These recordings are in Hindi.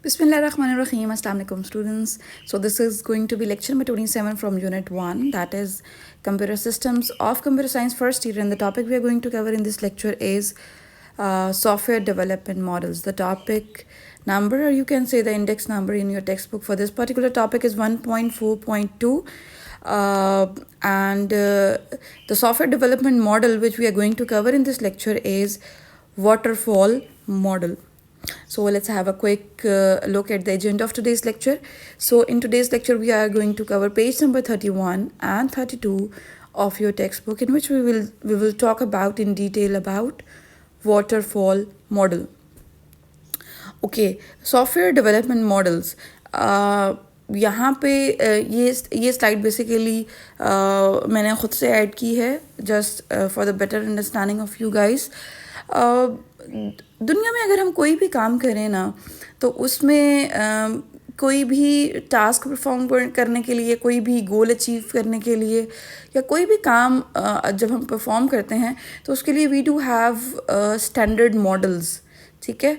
Bismillahirrahmanirrahim. Assalamu alaikum students. So this is going to be lecture number 27 from unit 1, that is computer systems of computer science first year, and the topic we are going to cover in this lecture is software development models. The topic number, or you can say the index number in your textbook for this particular topic, is 1.4.2. The software development model which we are going to cover in this lecture is waterfall model. So let's have a quick look at the agenda of today's lecture. So in today's lecture, we are going to cover page number 31 and 32 of your textbook, in which we will talk about in detail about waterfall model. Okay, software development models. यहाँ पे ये स्लाइड बेसिकली मैंने खुद से ऐड की है just for the better understanding of you guys. दुनिया में अगर हम कोई भी काम करें ना, तो उसमें कोई भी टास्क परफॉर्म करने के लिए, कोई भी गोल अचीव करने के लिए, या कोई भी काम जब हम परफॉर्म करते हैं तो उसके लिए we do have standard models. ठीक है,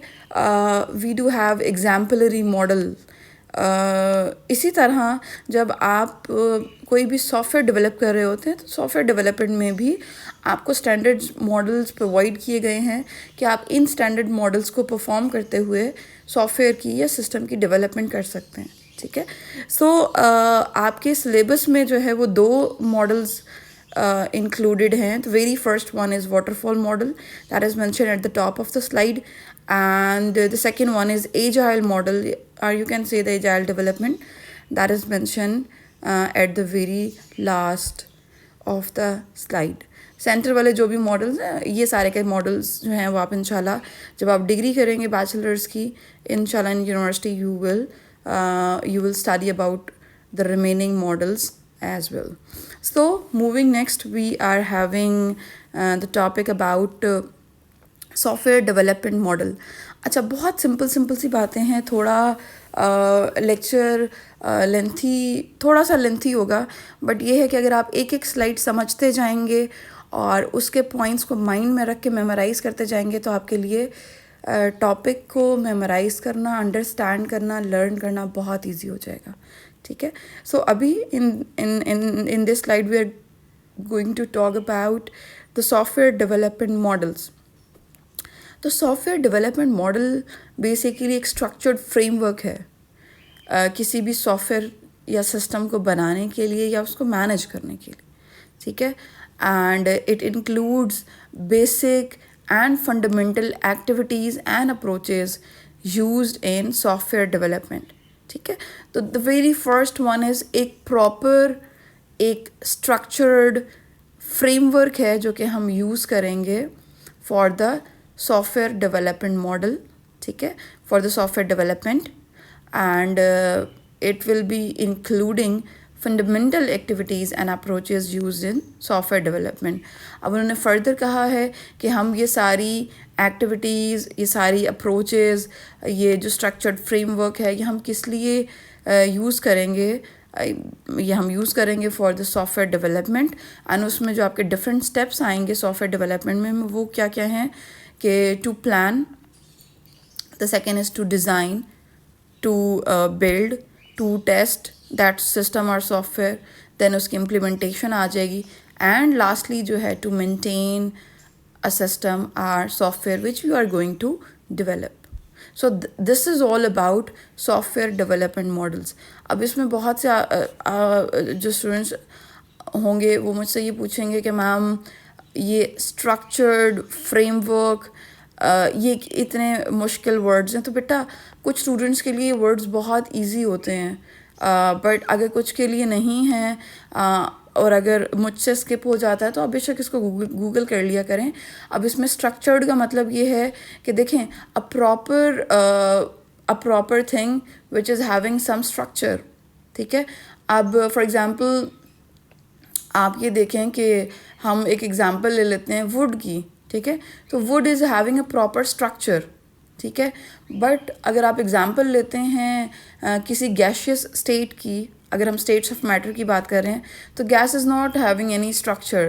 we do have exemplary model. इसी तरह जब आप कोई भी सॉफ्टवेयर डेवलप कर रहे होते हैं, तो सॉफ्टवेयर डेवलपमेंट में भी आपको स्टैंडर्ड मॉडल्स प्रोवाइड किए गए हैं कि आप इन स्टैंडर्ड मॉडल्स को परफॉर्म करते हुए सॉफ्टवेयर की या सिस्टम की डेवलपमेंट कर सकते हैं. ठीक है, सो आपके सिलेबस में जो है वो दो मॉडल्स included हैं. The very first one is waterfall model that is mentioned at the top of the slide, and the second one is agile model, or you can say the agile development, that is mentioned at the very last of the slide. Centre वाले जो भी मॉडल्स हैं, ये सारे के मॉडल्स जो हैं वो आप इंशाल्लाह जब आप डिग्री करेंगे बैचलर्स की, इंशाल्लाह in university you will study about the remaining models as well. So moving next, we are having the topic about software development model. अच्छा, बहुत सिंपल सी बातें हैं. थोड़ा लेक्चर थोड़ा सा लेंथी होगा, बट ये है कि अगर आप एक एक स्लाइड समझते जाएंगे और उसके पॉइंट्स को माइंड में रख के मेमोराइज़ करते जाएंगे, तो आपके लिए टॉपिक को मेमोराइज़ करना, अंडरस्टैंड करना, लर्न करना बहुत ईजी हो जाएगा. ठीक है, सो अभी in this slide we are going to talk about the software development models. तो सॉफ्टवेयर डेवलपमेंट मॉडल बेसिकली एक स्ट्रक्चर्ड फ्रेमवर्क है किसी भी सॉफ्टवेयर या सिस्टम को बनाने के लिए या उसको मैनेज करने के लिए. ठीक है, and it includes basic and fundamental activities and approaches used in software development. ठीक है, तो the very first one is एक स्ट्रक्चर्ड फ्रेमवर्क है जो कि हम यूज़ करेंगे for the software development model. ठीक है, for the software development, and it will be including fundamental activities and approaches used in software development. अब उन्होंने फर्दर कहा है कि हम ये सारी एक्टिविटीज़, ये सारी अप्रोचेज़, ये जो स्ट्रक्चर्ड फ्रेमवर्क है, ये हम किस लिए यूज़ करेंगे. ये हम यूज़ करेंगे for the software development. And उसमें जो आपके डिफरेंट स्टेप्स आएंगे सॉफ्टवेयर डेवलपमेंट में, वो क्या क्या हैं कि to plan, the second is to design, to build, to test that system और सॉफ्टवेयर, देन उसकी इम्प्लीमेंटेशन आ जाएगी, एंड लास्टली जो है to maintain a system or software which you are going to develop. So this is all about software development models. अब इसमें बहुत से जो स्टूडेंट्स होंगे वो मुझसे ये पूछेंगे कि मैम ये स्ट्रक्चर्ड फ्रेमवर्क, ये इतने मुश्किल वर्ड्स हैं. तो बेटा, कुछ स्टूडेंट्स के लिए वर्ड्स बहुत इजी होते हैं, बट अगर कुछ के लिए नहीं हैं, और अगर मुझसे स्किप हो जाता है तो आप बेशक इसको गूगल कर लिया करें. अब इसमें स्ट्रक्चर्ड का मतलब ये है कि देखें, a proper thing which is having some structure. ठीक है, अब फॉर एग्जांपल आप ये देखें कि हम एक एग्जांपल ले लेते हैं वुड की. ठीक है, तो would is having a proper structure. ठीक है, बट अगर आप एग्जांपल लेते हैं किसी गैशियस स्टेट की, अगर हम स्टेट्स ऑफ मैटर की बात कर रहे हैं, तो gas is not having any structure.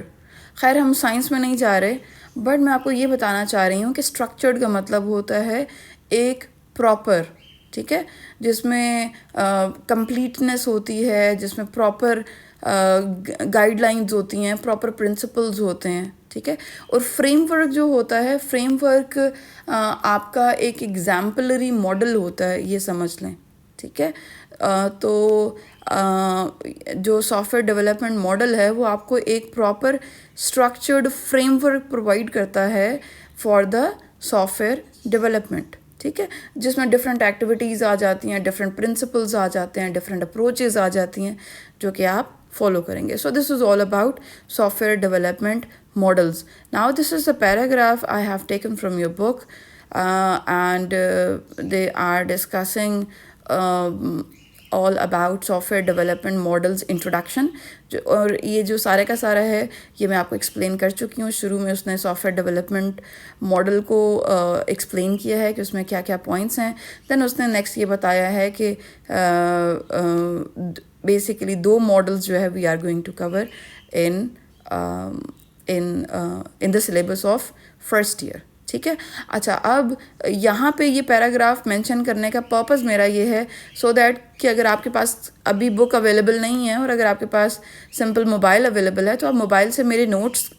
खैर, हम साइंस में नहीं जा रहे, बट मैं आपको ये बताना चाह रही हूँ कि स्ट्रक्चर्ड का मतलब होता है एक प्रॉपर. ठीक है, जिसमें कंप्लीटनेस होती है, जिसमें प्रॉपर गाइडलाइंस होती हैं, प्रॉपर प्रिंसिपल्स होते हैं, ठीक है। और फ्रेमवर्क जो होता है, फ्रेमवर्क आपका एक एग्जाम्पलरी मॉडल होता है, ये समझ लें, ठीक है। तो जो सॉफ्टवेयर डेवलपमेंट मॉडल है वो आपको एक प्रॉपर स्ट्रक्चर्ड फ्रेमवर्क प्रोवाइड करता है फॉर द सॉफ्टवेयर डेवलपमेंट, ठीक है, जिसमें डिफरेंट एक्टिविटीज़ आ जाती हैं, डिफरेंट प्रिंसिपल्स आ जाते हैं, डिफरेंट अप्रोचेज़ आ जाती हैं जो कि आप फॉलो करेंगे. So this is all about software development models. Now this is a paragraph I have taken from your book, and they are discussing all about software development models introduction. और ये जो सारे का सारा है ये मैं आपको एक्सप्लेन कर चुकी हूँ. शुरू में उसने सॉफ्टवेयर डेवलपमेंट मॉडल को एक्सप्लेन किया है कि उसमें क्या क्या पॉइंट्स हैं. देन उसने नेक्स्ट ये बताया है कि बेसिकली दो मॉडल्स जो है we are going to cover in the syllabus of first year. ठीक है. अच्छा, अब यहाँ पे ये पैराग्राफ मेंशन करने का पर्पस मेरा ये है सो दैट कि अगर आपके पास अभी बुक अवेलेबल नहीं है और अगर आपके पास सिंपल मोबाइल अवेलेबल है तो आप मोबाइल से मेरे नोट्स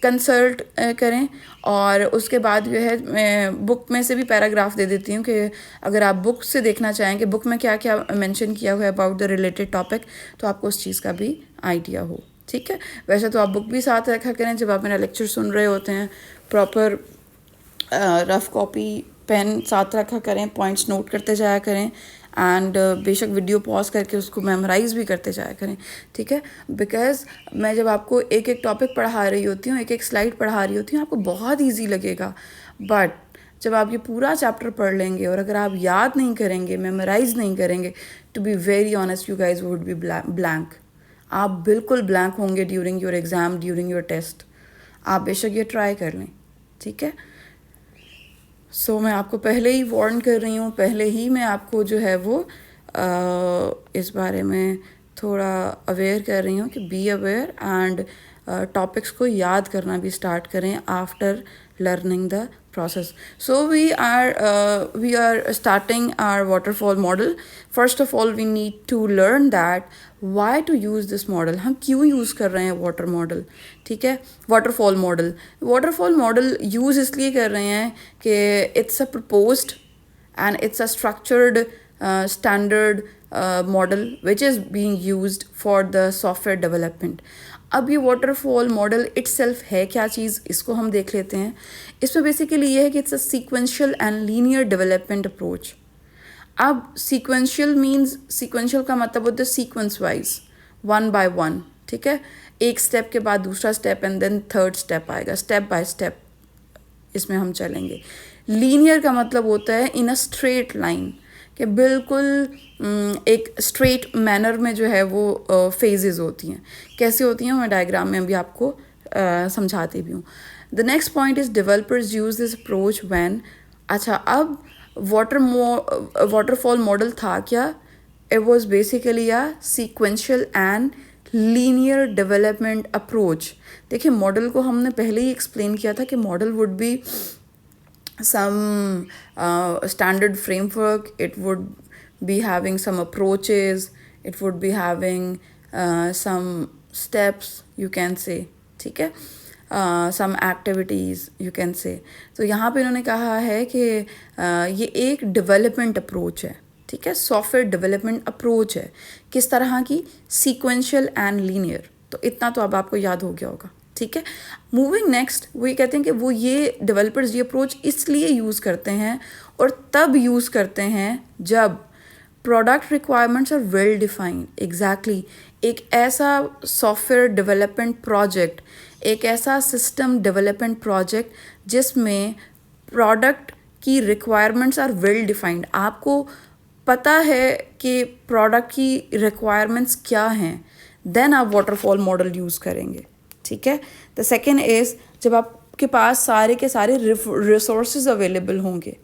कंसल्ट करें और उसके बाद जो है मैं बुक में से भी पैराग्राफ दे देती हूँ कि अगर आप बुक से देखना चाहें कि बुक में क्या क्या मेंशन किया हुआ है अबाउट द रिलेटेड टॉपिक तो आपको उस चीज़ का भी आइडिया हो. ठीक है. वैसे तो आप बुक भी साथ रखा करें जब आप मेरा लेक्चर सुन रहे होते हैं. प्रॉपर रफ़ कॉपी पेन साथ रखा करें, पॉइंट्स नोट करते जाया करें एंड बेशक वीडियो पॉज करके उसको मेमोराइज़ भी करते जाया करें. ठीक है. बिकॉज़ मैं जब आपको एक एक टॉपिक पढ़ा रही होती हूँ, एक एक स्लाइड पढ़ा रही होती हूँ, आपको बहुत ईजी लगेगा. बट जब आप ये पूरा चैप्टर पढ़ लेंगे और अगर आप याद नहीं करेंगे, मेमोराइज़ नहीं करेंगे, to be very honest you guys would be blank. आप बिल्कुल ब्लैंक होंगे during your exam, during your test. आप बेशक ये ट्राई कर लें. ठीक है. सो मैं आपको पहले ही वार्न कर रही हूँ, पहले ही मैं आपको जो है वो इस बारे में थोड़ा अवेयर कर रही हूँ कि बी अवेयर एंड टॉपिक्स को याद करना भी स्टार्ट करें after learning the process. So we are starting our waterfall model. First of all we need to learn that why to use this model. हम क्यों यूज़ कर रहे हैं वाटर मॉडल. ठीक है. Waterfall model. Waterfall model use इसलिए कर रहे हैं कि it's a proposed and it's a structured standard model which is being used for the software development. अब ये वाटरफॉल मॉडल इटसेल्फ है क्या चीज़, इसको हम देख लेते हैं. इसमें बेसिकली ये है कि it's a sequential and linear development approach. अब सीक्वेंशियल मीन्स, सीक्वेंशियल का मतलब होता है sequence wise, one by one. ठीक है. एक स्टेप के बाद दूसरा step and then third step आएगा, स्टेप बाय स्टेप इसमें हम चलेंगे. लीनियर का मतलब होता है इन अ स्ट्रेट लाइन, कि बिल्कुल एक स्ट्रेट मैनर में जो है वो फेजेस होती हैं. कैसे होती हैं मैं डायग्राम में भी आपको समझाती भी हूँ. The next point is developers use this approach when. अच्छा, अब वाटरफॉल मॉडल था क्या? It was basically a sequential and linear development approach. देखिए, मॉडल को हमने पहले ही एक्सप्लेन किया था कि model would be some standard framework, it would be having some approaches, it would be having some steps you can say. ठीक है. some activities you can say. तो यहाँ पे इन्होंने कहा है कि ये एक डेवलपमेंट अप्रोच है. ठीक है. सॉफ्टवेयर डेवलपमेंट अप्रोच है. किस तरह की? Sequential and linear. तो इतना तो अब आपको याद हो गया होगा. ठीक है. मूविंग नेक्स्ट, वो ये कहते हैं कि वो ये डेवलपर्स ये अप्रोच इसलिए यूज़ करते हैं और तब यूज़ करते हैं जब product requirements are well defined. Exactly. एक ऐसा सॉफ्टवेयर डेवलपमेंट प्रोजेक्ट, एक ऐसा सिस्टम डेवलपमेंट प्रोजेक्ट जिसमें प्रोडक्ट की रिक्वायरमेंट्स आर वेल डिफाइंड. आपको पता है कि प्रोडक्ट की रिक्वायरमेंट्स क्या हैं, देन आप वाटरफॉल मॉडल यूज़ करेंगे. ठीक है. द सेकेंड इज़ जब आपके पास सारे के सारे रिसोर्सेज अवेलेबल होंगे.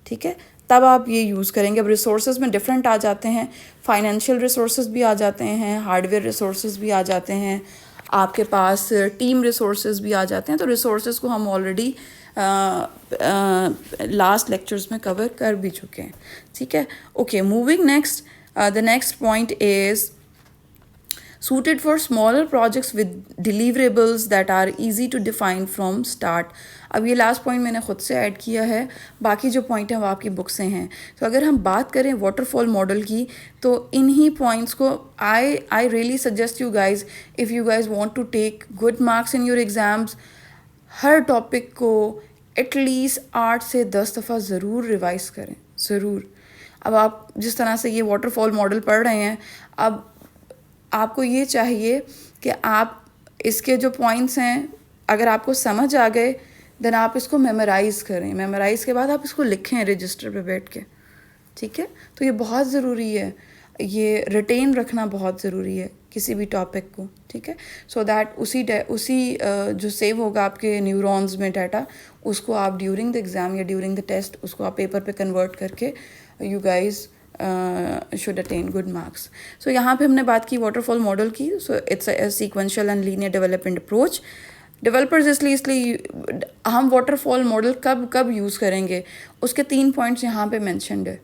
ठीक है. तब आप ये यूज़ करेंगे. अब रिसोर्सेज में डिफरेंट आ जाते हैं. फाइनेंशियल रिसोर्सेज भी आ जाते हैं, हार्डवेयर रिसोर्सेज भी आ जाते हैं, आपके पास टीम रिसोर्सेज भी आ जाते हैं। तो रिसोर्सेज को हम ऑलरेडी लास्ट लेक्चर्स में कवर कर भी चुके हैं, ठीक है। Okay, moving next, the next point is suited for smaller projects with deliverables that are easy to define from start। अब ये लास्ट पॉइंट मैंने खुद से ऐड किया है, बाकी जो पॉइंट हैं वो आपकी बुक से हैं। तो अगर हम बात करें वाटरफॉल मॉडल की, तो इन्हीं पॉइंट्स को I really suggest you guys, if you guys want to take good marks in your exams, हर टॉपिक को एटलीस्ट 8 से 10 दफ़ा ज़रूर रिवाइज करें, ज़रूर। अब आप जिस तरह से ये वाटरफॉल मॉडल पढ़ रहे हैं, अब आपको ये चाहिए कि आप इसके जो पॉइंट्स हैं, अगर आपको समझ आ गए देन आप इसको मेमोराइज़ करें। मेमोराइज़ के बाद आप इसको लिखें रजिस्टर पे बैठ के, ठीक है। तो ये बहुत ज़रूरी है, ये रिटेन रखना बहुत ज़रूरी है किसी भी टॉपिक को, ठीक है। सो दैट उसी जो सेव होगा आपके न्यूरॉन्स में डाटा, उसको आप ड्यूरिंग द एग्ज़ाम या ड्यूरिंग द टेस्ट उसको आप पेपर पे कन्वर्ट करके you guys should attain good marks। So यहाँ पे हमने बात की वाटरफॉल मॉडल की। So it's a sequential and linear development approach। Developers इसलिए हम वाटरफॉल मॉडल कब यूज़ करेंगे, उसके 3 पॉइंट्स यहाँ पे मेंशन्ड है।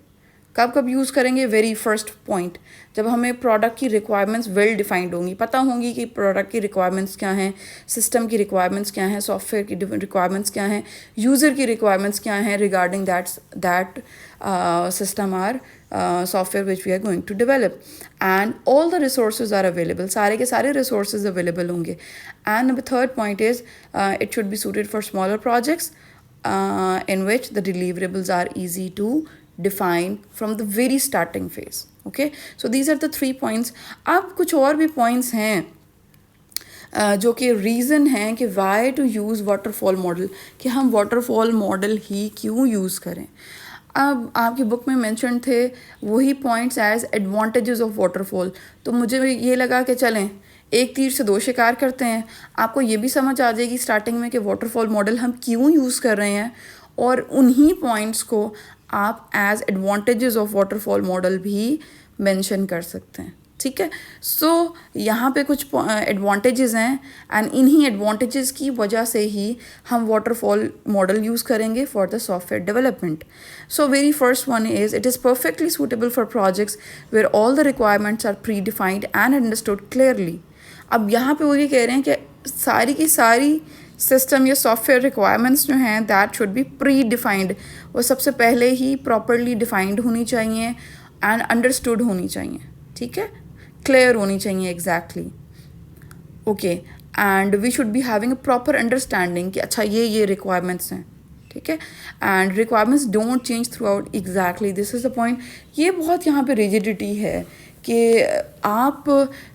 कब यूज़ करेंगे? वेरी फर्स्ट पॉइंट, जब हमें प्रोडक्ट की रिक्वायरमेंट्स वेल डिफाइंड होंगी, पता होंगी कि प्रोडक्ट की रिक्वायरमेंट्स क्या हैं, सिस्टम की रिक्वायरमेंट्स क्या हैं, सॉफ्टवेयर की रिक्वायरमेंट्स क्या हैं, यूज़र की रिक्वायरमेंट्स क्या हैं regarding that system are software which we are going to develop, and all the resources are available, सारे के सारे resources available होंगे। And the third point is it should be suited for smaller projects in which the deliverables are easy to define from the very starting phase। Okay, so these are the 3 points। अब कुछ और भी points हैं जो कि रीज़न हैं कि why to use waterfall model, कि हम वाटरफॉल मॉडल ही क्यों यूज़ करें। अब आपकी बुक में मेंशन थे वही points as advantages of waterfall. तो मुझे ये लगा कि चलें एक तीर से 2 शिकार करते हैं। आपको ये भी समझ आ जाएगी स्टार्टिंग में कि वाटरफॉल मॉडल हम क्यों यूज़ कर रहे हैं, और उन्हीं पॉइंट्स को आप as advantages of waterfall model भी मेंशन कर सकते हैं, ठीक है। सो यहाँ पे कुछ एडवांटेजेस हैं, एंड इन्हीं एडवांटेजेस की वजह से ही हम वाटरफॉल मॉडल यूज़ करेंगे for the software development. So very first one is it is perfectly suitable for projects where all the requirements are predefined and understood clearly. अब यहाँ पे वो ये कह रहे हैं कि सारी की सारी सिस्टम या सॉफ्टवेयर रिक्वायरमेंट्स जो हैं that should be pre defined, वो सबसे पहले ही प्रॉपरली डिफाइंड होनी चाहिए एंड अंडरस्टूड होनी चाहिए, ठीक है, क्लियर होनी चाहिए exactly. Okay, and we should be having a proper understanding कि अच्छा ये रिक्वायरमेंट्स हैं, ठीक है, and requirements don't change throughout, exactly this is the point. ये बहुत यहाँ पे रिजिडिटी है कि आप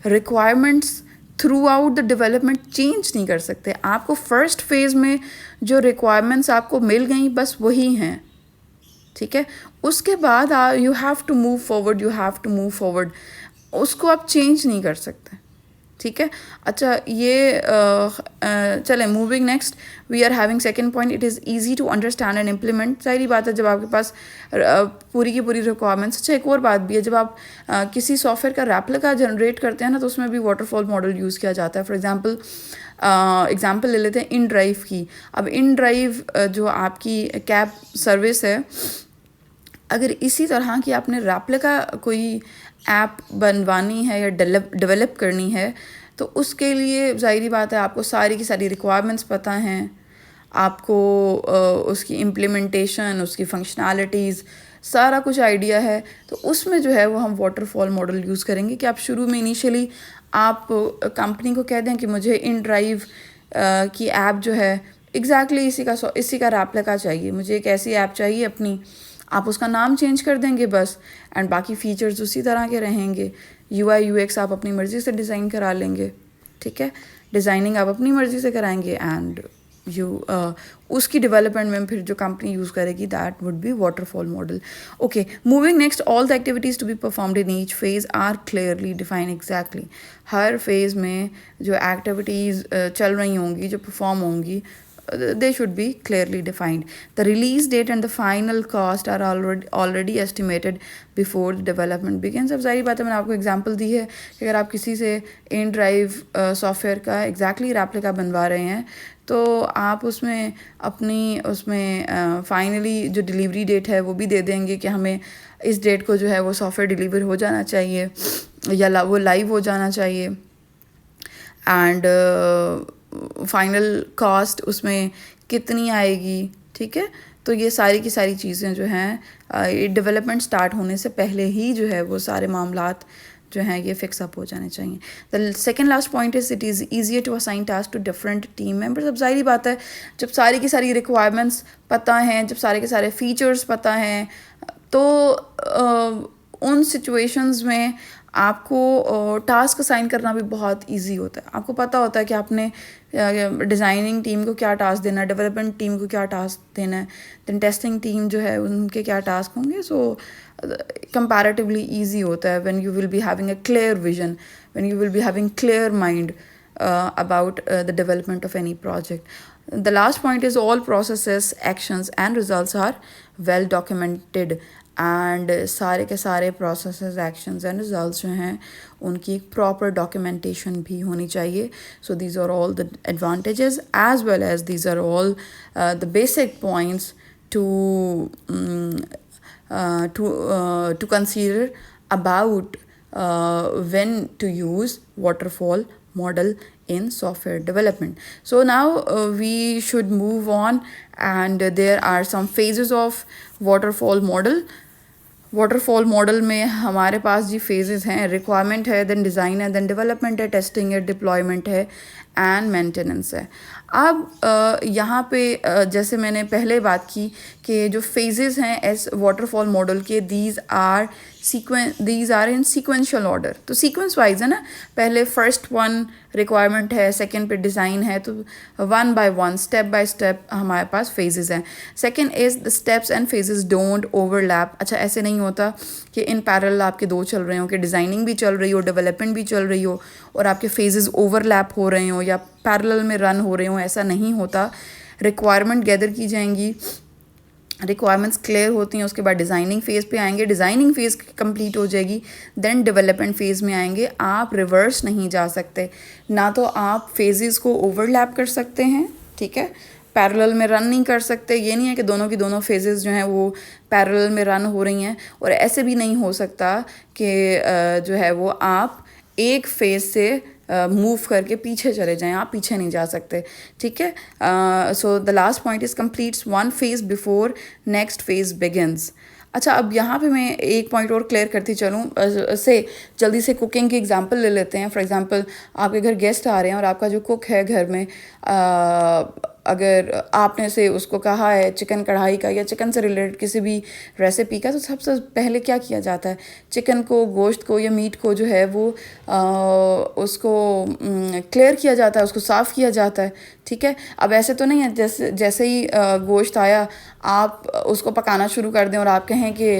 requirements throughout the development change नहीं कर सकते। आपको फर्स्ट फेज़ में जो रिक्वायरमेंट्स आपको मिल गई बस वही हैं, ठीक है। उसके बाद you have to move forward, उसको आप चेंज नहीं कर सकते, ठीक है। अच्छा, ये चलें moving next, we are having second point, it is easy to understand and implement. सारी बात है जब आपके पास पूरी की पूरी रिक्वायरमेंट्स। अच्छा, एक और बात भी है, जब आप किसी सॉफ्टवेयर का रेप्लिका जनरेट करते हैं ना, तो उसमें भी वाटरफॉल मॉडल यूज़ किया जाता है। फॉर एग्जाम्पल ले लेते हैं इन ड्राइव की। अब इन ड्राइव जो आपकी कैब सर्विस है, अगर इसी तरह की आपने रेप्लिका कोई ऐप बनवानी है या डेवलप करनी है, तो उसके लिए ज़ाहिरी बात है आपको सारी की सारी रिक्वायरमेंट्स पता हैं, आपको उसकी इम्प्लीमेंटेशन, उसकी फंक्शनैलिटीज़ सारा कुछ आइडिया है। तो उसमें जो है वो हम वाटरफॉल मॉडल यूज़ करेंगे कि आप शुरू में इनिशियली आप कंपनी को कह दें कि मुझे इन ड्राइव की ऐप जो है एग्जैक्टली इसी का रेप्लिका चाहिए, मुझे एक ऐसी ऐप चाहिए अपनी। आप उसका नाम चेंज कर देंगे बस, एंड बाकी फ़ीचर्स उसी तरह के रहेंगे। UI UX आप अपनी मर्ज़ी से डिज़ाइन करा लेंगे, ठीक है, डिज़ाइनिंग आप अपनी मर्ज़ी से कराएंगे, एंड उसकी डेवलपमेंट में फिर जो कंपनी यूज़ करेगी that would be waterfall model. Okay, moving next, all the activities to be performed in each phase are clearly defined. Exactly हर फेज़ में जो एक्टिविटीज़ चल रही होंगी, जो परफॉर्म होंगी, they should be clearly defined. The release date and the final cost are already estimated before the development begins. अब जाहिर बात है, मैंने आपको एग्जांपल दी है कि अगर आप किसी से इन ड्राइव सॉफ्टवेयर का एग्जैक्टली रेप्लिका बनवा रहे हैं तो आप उसमें अपनी उसमें फाइनली जो डिलीवरी डेट है वो भी दे देंगे कि हमें इस डेट को जो है वो सॉफ्टवेयर डिलीवर हो जाना चाहिए या वो लाइव हो जाना चाहिए, एंड फाइनल कॉस्ट उसमें कितनी आएगी, ठीक है। तो ये सारी की सारी चीज़ें जो हैं डेवलपमेंट स्टार्ट होने से पहले ही जो है वो सारे मामलात जो हैं ये फिक्स अप हो जाने चाहिए। The second last point is it is easier to assign task to different team members. अब जाहिर बात है, जब सारी की सारी रिक्वायरमेंट्स पता हैं, जब सारे के सारे फीचर्स पता हैं, तो उन सिचुएशंस में आपको टास्क असाइन करना भी बहुत इजी होता है। आपको पता होता है कि आपने डिज़ाइनिंग टीम को क्या टास्क देना है, डेवलपमेंट टीम को क्या टास्क देना है, देन टेस्टिंग टीम जो है उनके क्या टास्क होंगे। सो कंपैरेटिवली ईजी होता है when you will be having a clear vision, when you will be having clear mind about the development of any project. The last point is all processes, actions and results are well documented, and सारे के सारे processes, actions and results जो हैं उनकी एक proper documentation भी होनी चाहिए. So these are all the advantages as well as these are all the basic points to consider about when to use waterfall model in software development. So now we should move on, and there are some phases of waterfall model. Waterfall model में हमारे पास जी फेजेस हैं, रिक्वायरमेंट है, देन डिज़ाइन है, देन डेवलपमेंट है, टेस्टिंग है, डिप्लॉयमेंट है एंड मेंटेनेंस है। अब यहाँ पे जैसे मैंने पहले बात की कि जो फेजेस हैं एस वाटरफॉल मॉडल के, these are in sequential order. तो सीक्वेंस वाइज है ना, पहले फर्स्ट वन रिक्वायरमेंट है, सेकंड पे डिज़ाइन है, तो one by one step by step हमारे पास फेजेस हैं। Second is the steps and phases don't overlap. अच्छा, ऐसे नहीं होता कि इन पैरेलल आपके दो चल रहे हो, कि डिज़ाइनिंग भी चल रही हो, डेवलपमेंट भी चल रही हो और आपके फेजेस ओवरलैप हो रहे हो या पैरेलल में रन हो रहे हो, ऐसा नहीं होता। रिक्वायरमेंट गैदर की जाएंगी, रिक्वायरमेंट्स क्लियर होती हैं, उसके बाद डिज़ाइनिंग फ़ेज़ पे आएंगे, डिज़ाइनिंग फ़ेज़ कंप्लीट हो जाएगी, देन डेवलपमेंट फ़ेज़ में आएंगे। आप रिवर्स नहीं जा सकते, ना तो आप फेजेस को ओवरलैप कर सकते हैं, ठीक है, पैरेलल में रन नहीं कर सकते। ये नहीं है कि दोनों की दोनों फेजेस जो हैं वो पैरेलल में रन हो रही हैं, और ऐसे भी नहीं हो सकता कि जो है वो आप एक फेज़ से मूव करके पीछे चले जाएं, आप पीछे नहीं जा सकते, ठीक है। So the last point is completes one phase before next phase begins. अच्छा, अब यहाँ पे मैं एक पॉइंट और क्लियर करती चलूँ, से जल्दी से कुकिंग की एग्जांपल ले लेते हैं। फॉर एग्जांपल, आपके घर गेस्ट आ रहे हैं और आपका जो कुक है घर में, अगर आपने से उसको कहा है चिकन कढ़ाई का या चिकन से रिलेटेड किसी भी रेसिपी का, तो सबसे पहले क्या किया जाता है, चिकन को, गोश्त को या मीट को जो है वो उसको क्लियर किया जाता है, उसको साफ़ किया जाता है, ठीक है। अब ऐसे तो नहीं है जैसे ही गोश्त आया आप उसको पकाना शुरू कर दें और आप कहें कि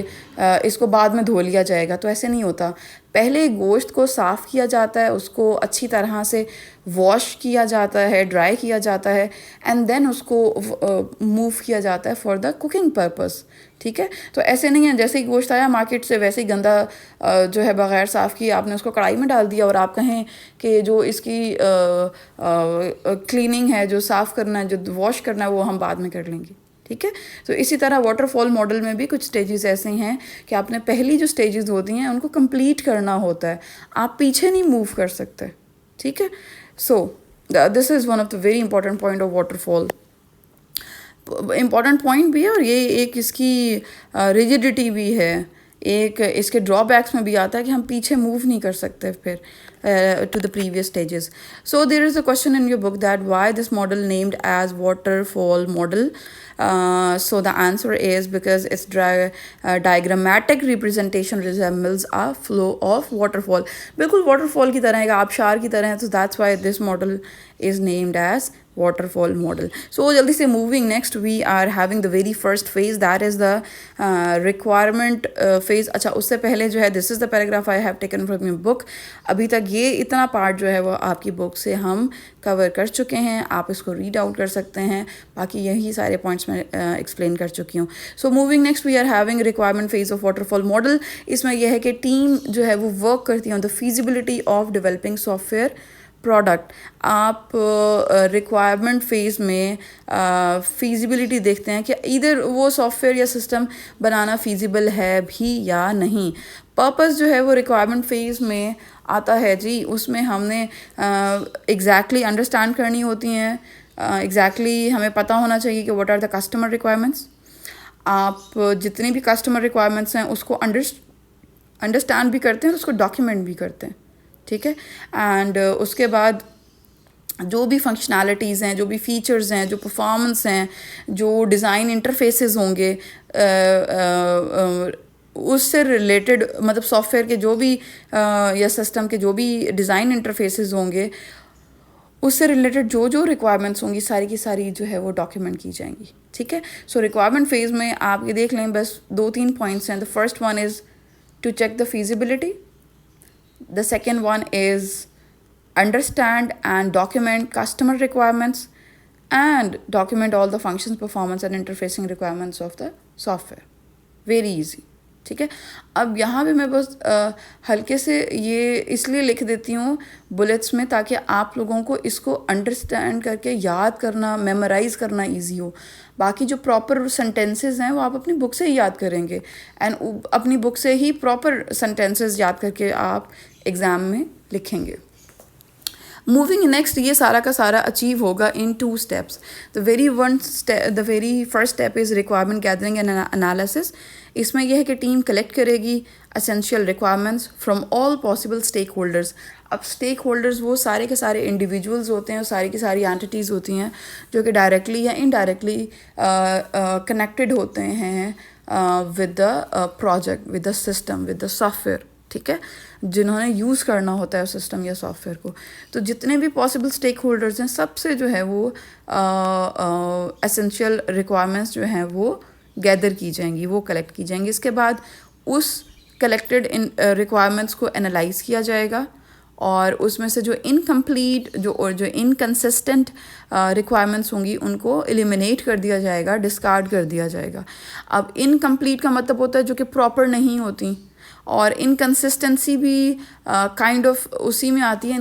इसको बाद में धो लिया जाएगा, तो ऐसे नहीं होता। पहले गोश्त को साफ़ किया जाता है, उसको अच्छी तरह से वॉश किया जाता है, ड्राई किया जाता है, एंड देन उसको मूव किया जाता है फॉर द कुकिंग पर्पस, ठीक है। तो ऐसे नहीं है जैसे ही गोश्त आया मार्केट से वैसे ही गंदा जो है बग़ैर साफ़ किए आपने उसको कढ़ाई में डाल दिया और आप कहें कि जो इसकी क्लीनिंग है, जो साफ़ करना है, जो वॉश करना है, वो हम बाद में कर लेंगे, ठीक है। तो इसी तरह वाटरफॉल मॉडल में भी कुछ स्टेजेस ऐसे हैं कि आपने पहली जो स्टेजेस होती हैं उनको कंप्लीट करना होता है, आप पीछे नहीं मूव कर सकते, ठीक है। So this is one of the very important point of waterfall. Important point भी है और ये एक इसकी रिजिडिटी भी है, एक इसके ड्रॉबैक्स में भी आता है कि हम पीछे मूव नहीं कर सकते फिर to the previous stages. So there is a question in your book that why this model named as waterfall model. So the answer is because its diagrammatic representation resembles a flow of waterfall. बिल्कुल waterfall की तरह है, आबशार की तरह है, so that's why this model is named as waterfall model. So जल्दी से moving next, we are having the very first phase, that is the requirement phase. अच्छा, उससे पहले जो है this is the paragraph I have taken from your book. अभी तक ये इतना पार्ट जो है वो आपकी बुक से हम कवर कर चुके हैं, आप इसको रीड आउट कर सकते हैं, बाकी यही सारे पॉइंट्स मैं एक्सप्लेन कर चुकी हूँ. So moving next, we are having requirement phase of waterfall model. इसमें यह है कि टीम जो है वो वर्क करती है on the feasibility of developing software product. आप रिक्वायरमेंट फेज़ में फीजिबिलिटी देखते हैं कि इधर वो सॉफ्टवेयर या सिस्टम बनाना फीजिबल है भी या नहीं. पर्पस जो है वो रिक्वायरमेंट फेज़ में आता है जी, उसमें हमने एग्जैक्टली अंडरस्टैंड करनी होती हैं, एग्जैक्टली हमें पता होना चाहिए कि what are the customer requirements. आप जितनी भी कस्टमर रिक्वायरमेंट्स हैं उसको अंडरस्टैंड भी करते हैं, उसको डॉक्यूमेंट भी करते हैं, ठीक है. एंड उसके बाद जो भी फंक्शनैलिटीज़ हैं, जो भी फीचर्स हैं, जो परफॉर्मेंस हैं, जो डिज़ाइन इंटरफेसेस होंगे, उससे रिलेटेड मतलब सॉफ्टवेयर के जो भी या सिस्टम के जो भी डिज़ाइन इंटरफेसेस होंगे, उससे रिलेटेड जो जो रिक्वायरमेंट्स होंगी सारी की सारी जो है वो डॉक्यूमेंट की जाएंगी, ठीक है. सो रिक्वायरमेंट फेज़ में आप ये देख लें, बस 2-3 पॉइंट्स हैं. The first one is to check the feasibility. The second one is understand and document customer requirements and document all the functions, performance and interfacing requirements of the software. Very easy, ठीक है. अब यहाँ भी मैं बस हल्के से ये इसलिए लिख देती हूँ बुलेट्स में ताकि आप लोगों को इसको अंडरस्टैंड करके याद करना, मेमोराइज़ करना इजी हो. बाकी जो प्रॉपर सेंटेंसेस हैं वो आप अपनी बुक से ही याद करेंगे एंड अपनी बुक से ही प्रॉपर सेंटेंसेस याद करके आप एग्ज़ाम में लिखेंगे. मूविंग नेक्स्ट, ये सारा का सारा अचीव होगा in 2 steps. The very first step is requirement gathering and analysis. इसमें यह है कि टीम कलेक्ट करेगी essential requirements from all possible stakeholders. अब स्टेक होल्डर्स वो सारे के सारे इंडिविजुअल्स होते हैं और सारी की सारी एंटिटीज़ होती हैं जो कि डायरेक्टली या इनडायरेक्टली कनेक्टेड होते हैं with the project, with the system, with the software, ठीक है, जिन्होंने यूज़ करना होता है सिस्टम या सॉफ्टवेयर को. तो जितने भी पॉसिबल स्टेक होल्डर्स हैं सबसे जो है वो एसेंशियल रिक्वायरमेंट्स जो हैं वो गैदर की जाएंगी, वो कलेक्ट की जाएंगी. इसके बाद उस कलेक्टेड रिक्वायरमेंट्स को एनालाइज किया जाएगा और उसमें से जो इनकम्प्लीट जो इनकन्सिस्टेंट रिक्वायरमेंट्स होंगी उनको एलिमिनेट कर दिया जाएगा, डिस्कार्ड कर दिया जाएगा. अब इनकम्प्लीट का मतलब होता है जो कि प्रॉपर नहीं होती, और इनकन्सिस्टेंसी भी काइंड ऑफ उसी में आती है.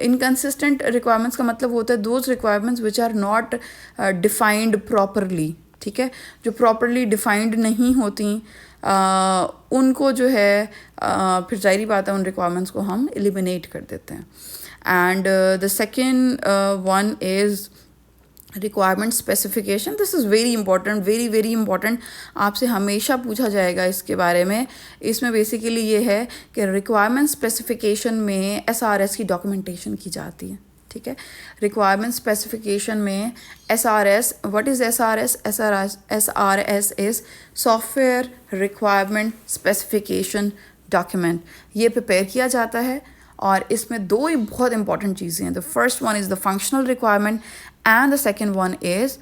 इनकन्सिस्टेंट रिक्वायरमेंट्स का मतलब होता है those requirements which are not defined properly, ठीक है, जो प्रॉपरली डिफाइंड नहीं होती उनको जो है फिर जाहिर बात है उन रिक्वायरमेंट्स को हम एलिमिनेट कर देते हैं. And the second one is requirement specification. This is very important, very very important. आपसे हमेशा पूछा जाएगा इसके बारे में. इसमें बेसिकली ये है कि रिक्वायरमेंट स्पेसिफिकेशन में SRS की डॉक्यूमेंटेशन की जाती है, ठीक है. रिक्वायरमेंट स्पेसिफिकेशन में SRS, what is SRS? SRS is software requirement specification document. ये प्रिपेयर किया जाता है और इसमें 2 बहुत इंपॉर्टेंट चीज़ें हैं. The first one is the functional requirement and the second one is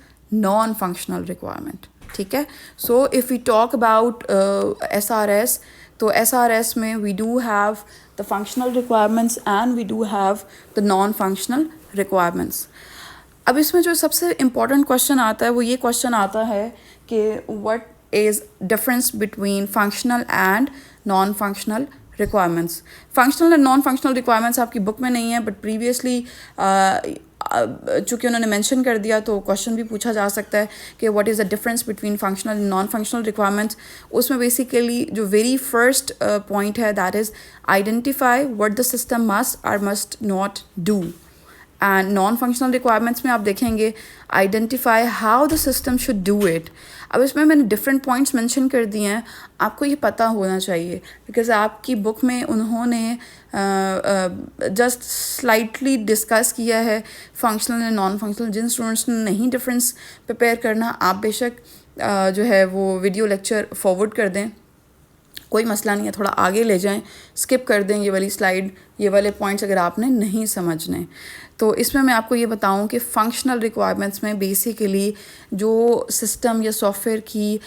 non-functional requirement, ठीक है. So if we talk about SRS, तो SRS में we do have the functional requirements and we do have the non-functional requirements. अब इसमें जो सबसे important question आता है वो ये question आता है कि what is difference between functional and non-functional requirements. Functional and non-functional requirements आपकी बुक में नहीं है, but previously चूँकि उन्होंने मेंशन कर दिया तो क्वेश्चन भी पूछा जा सकता है कि what is the difference between functional and non functional requirements. उसमें बेसिकली जो वेरी फर्स्ट पॉइंट है that is identify what the system must और must not do. And non functional requirements में आप देखेंगे identify how the system should do it. अब इसमें मैंने डिफरेंट पॉइंट्स मेंशन कर दिए हैं, आपको ये पता होना चाहिए बिकॉज आपकी बुक में उन्होंने जस्ट स्लाइटली डिस्कस किया है फंक्शनल एंड नॉन फंक्शनल. जिन स्टूडेंट्स ने नहीं डिफरेंस प्रिपेयर करना आप बेशक जो है वो वीडियो लेक्चर फॉरवर्ड कर दें, कोई मसला नहीं है, थोड़ा आगे ले जाएं, स्किप कर दें ये वाली स्लाइड, ये वाले पॉइंट्स अगर आपने नहीं समझने. तो इसमें मैं आपको ये बताऊं कि फंक्शनल रिक्वायरमेंट्स में बेसिकली जो सिस्टम या सॉफ्टवेयर की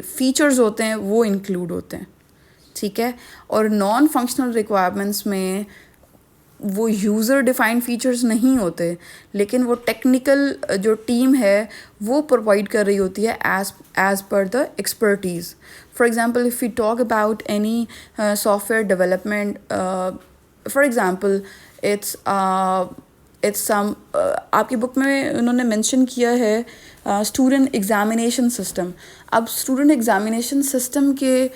फीचर्स होते हैं वो इंक्लूड होते हैं, ठीक है। और नॉन फंक्शनल रिक्वायरमेंट्स में वो यूज़र डिफाइंड फीचर्स नहीं होते, लेकिन वो टेक्निकल जो टीम है वो प्रोवाइड कर रही होती है as per the expertise. For example if we talk about any software development, for example it's some, आपकी बुक में उन्होंने मेंशन किया है स्टूडेंट एग्जामिनेशन सिस्टम। अब स्टूडेंट एग्जामिनेशन सिस्टम के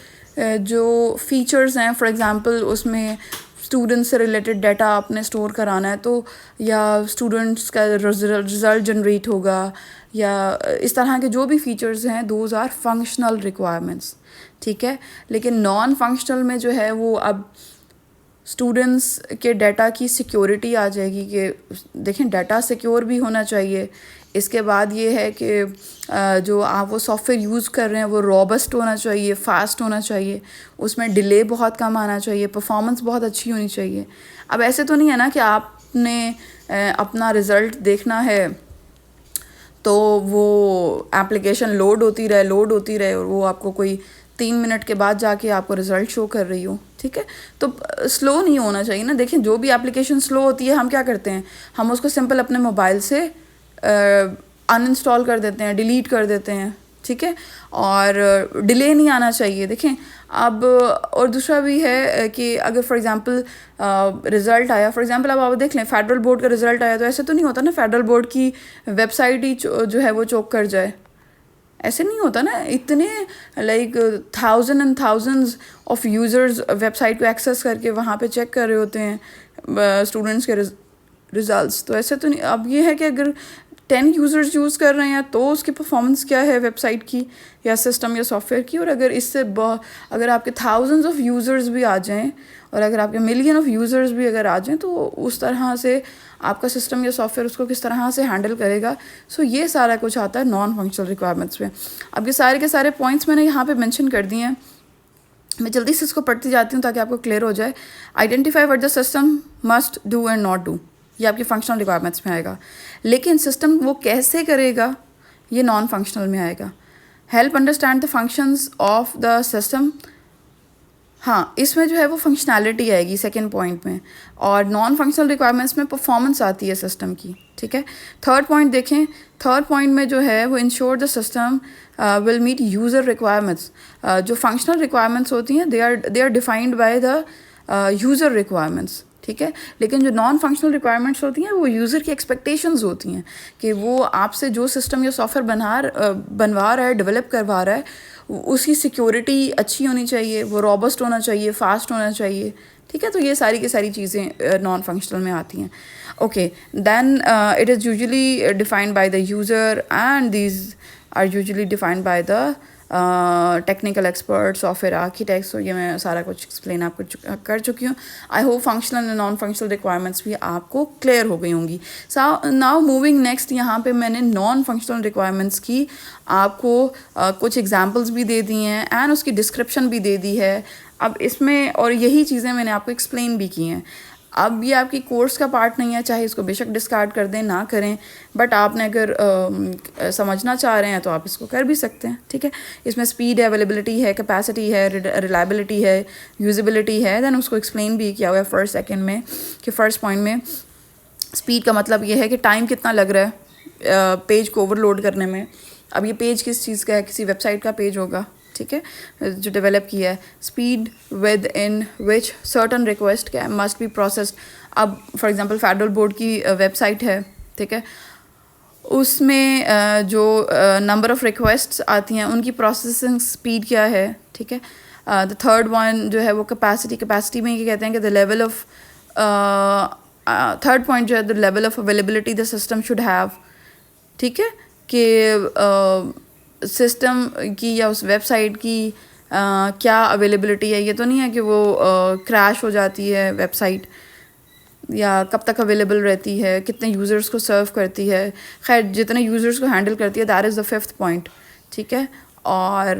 जो फीचर्स हैं, फॉर एग्जांपल उसमें स्टूडेंट्स से रिलेटेड डाटा आपने स्टोर कराना है, तो या स्टूडेंट्स का रिज़ल्ट जनरेट होगा, या इस तरह के जो भी फीचर्स हैं, दोज आर फंक्शनल रिक्वायरमेंट्स, ठीक है। लेकिन नॉन फंक्शनल में जो है वो अब स्टूडेंट्स के डाटा की सिक्योरिटी आ जाएगी कि देखें डाटा सिक्योर भी होना चाहिए। इसके बाद ये है कि जो आप वो सॉफ्टवेयर यूज़ कर रहे हैं वो रॉबस्ट होना चाहिए, फास्ट होना चाहिए, उसमें डिले बहुत कम आना चाहिए, परफॉर्मेंस बहुत अच्छी होनी चाहिए। अब ऐसे तो नहीं है ना कि आपने अपना रिज़ल्ट देखना है तो वो एप्लीकेशन लोड होती रहे और वो आपको कोई 3 मिनट के बाद जाके आपको रिज़ल्ट शो कर रही हो, ठीक है। तो स्लो नहीं होना चाहिए ना। देखें जो भी एप्लीकेशन स्लो होती है हम क्या करते हैं, हम उसको सिंपल अपने मोबाइल से अनइंस्टॉल कर देते हैं, डिलीट कर देते हैं, ठीक है। और डिले नहीं आना चाहिए। देखें अब और दूसरा भी है कि अगर फॉर एग्जांपल रिज़ल्ट आया, फॉर एग्जांपल अब आप देख लें फेडरल बोर्ड का रिज़ल्ट आया, तो ऐसे तो नहीं होता ना फेडरल बोर्ड की वेबसाइट ही जो है वो चोक कर जाए, ऐसे नहीं होता ना। इतने like thousands of users website को एक्सेस करके वहाँ पे चेक कर रहे होते हैं स्टूडेंट्स के रिज़ल्ट्स, तो ऐसे तो नहीं। अब ये है कि अगर 10 यूज़र्स यूज़ कर रहे हैं तो उसकी परफॉर्मेंस क्या है वेबसाइट की या सिस्टम या सॉफ्टवेयर की, और अगर इससे अगर आपके थाउजेंड्स ऑफ यूज़र्स भी आ जाएं और अगर आपके मिलियन ऑफ यूज़र्स भी अगर आ जाएं, तो उस तरह से आपका सिस्टम या सॉफ्टवेयर उसको किस तरह से हैंडल करेगा। सो ये सारा कुछ आता है नॉन फंक्शनल रिक्वायरमेंट्स में। अब ये सारे के सारे पॉइंट्स मैंने यहाँ पे मेंशन कर दिए हैं, मैं जल्दी से इसको पढ़ती जाती हूँ ताकि आपको क्लियर हो जाए। Identify what the system must do and not do, ये आपकी फंक्शनल रिक्वायरमेंट्स में आएगा। लेकिन सिस्टम वो कैसे करेगा ये नॉन फंक्शनल में आएगा। Help understand the functions of the system, हाँ इसमें जो है वो फंक्शनैलिटी आएगी सेकेंड पॉइंट में, और नॉन फंक्शनल रिक्वायरमेंट्स में परफॉर्मेंस आती है सिस्टम की, ठीक है। थर्ड पॉइंट देखें, थर्ड पॉइंट में जो है वो ensure the system will meet user requirements. जो फंक्शनल रिक्वायरमेंट्स होती हैं they are defined by the user requirements, ठीक है। लेकिन जो नॉन फंक्शनल रिक्वायरमेंट्स होती हैं वो यूज़र की एक्सपेक्टेशंस होती हैं कि वो आपसे जो सिस्टम या सॉफ्टवेयर बनवा रहा है, डेवलप करवा रहा है, उसकी सिक्योरिटी अच्छी होनी चाहिए, वो रॉबस्ट होना चाहिए, फास्ट होना चाहिए, ठीक है। तो ये सारी की सारी चीज़ें नॉन फंक्शनल में आती हैं। Okay then it is usually defined by the user and these are usually defined by the technical expert, software architects. तो ये मैं सारा कुछ एक्सप्लेन आपको कर चुकी हूँ। I hope functional and non functional requirements भी आपको क्लियर हो गई होंगी। नाउ मूविंग नेक्स्ट, यहाँ पे मैंने नॉन फंक्शनल रिक्वायरमेंट्स की आपको कुछ एग्जांपल्स भी दे दी हैं एंड उसकी डिस्क्रिप्शन भी दे दी है। अब इसमें और यही चीज़ें मैंने आपको एक्सप्लेन भी की हैं। अब ये आपकी कोर्स का पार्ट नहीं है, चाहे इसको बेशक डिस्कार्ड कर दें ना करें, बट आपने अगर समझना चाह रहे हैं तो आप इसको कर भी सकते हैं, ठीक है। इसमें स्पीड है, अवेलेबिलिटी है, कैपेसिटी है, रिलायबिलिटी है, यूजिबिलिटी है, देन उसको एक्सप्लेन भी किया हुआ है फर्स्ट सेकंड में कि फर्स्ट पॉइंट में स्पीड का मतलब ये है कि टाइम कितना लग रहा है पेज को ओवरलोड करने में। अब ये पेज किस चीज़ का है, किसी वेबसाइट का पेज होगा, ठीक है, जो डेवलप किया है। Speed with in which certain request क्या मस्ट बी प्रोसेस्ड। अब फॉर एग्जांपल फेडरल बोर्ड की वेबसाइट है, ठीक है, उसमें जो नंबर ऑफ रिक्वेस्ट्स आती हैं उनकी प्रोसेसिंग स्पीड क्या है, ठीक है। द थर्ड वन जो है वो कैपेसिटी में ये कहते हैं कि the level of third point जो है the level of availability the system should have, ठीक है, कि सिस्टम की या उस वेबसाइट की क्या अवेलेबिलिटी है। ये तो नहीं है कि वो क्रैश हो जाती है वेबसाइट, या कब तक अवेलेबल रहती है, कितने यूज़र्स को सर्व करती है, खैर जितने यूज़र्स को हैंडल करती है, that is the fifth point, ठीक है। और